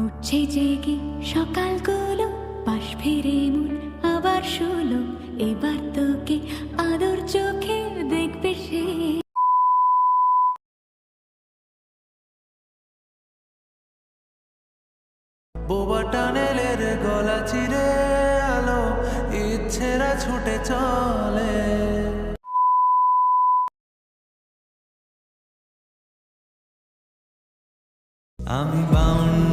উঠছে জেগে সকালগুলো, পাশ ফিরে মন আবার শুলো, এবার তোকে আদর চোখে দেখবে সে। বোবা টানেলের গলা চিরে আলো ইচ্ছেরা ছুটে চলে। আমি বাউন্ড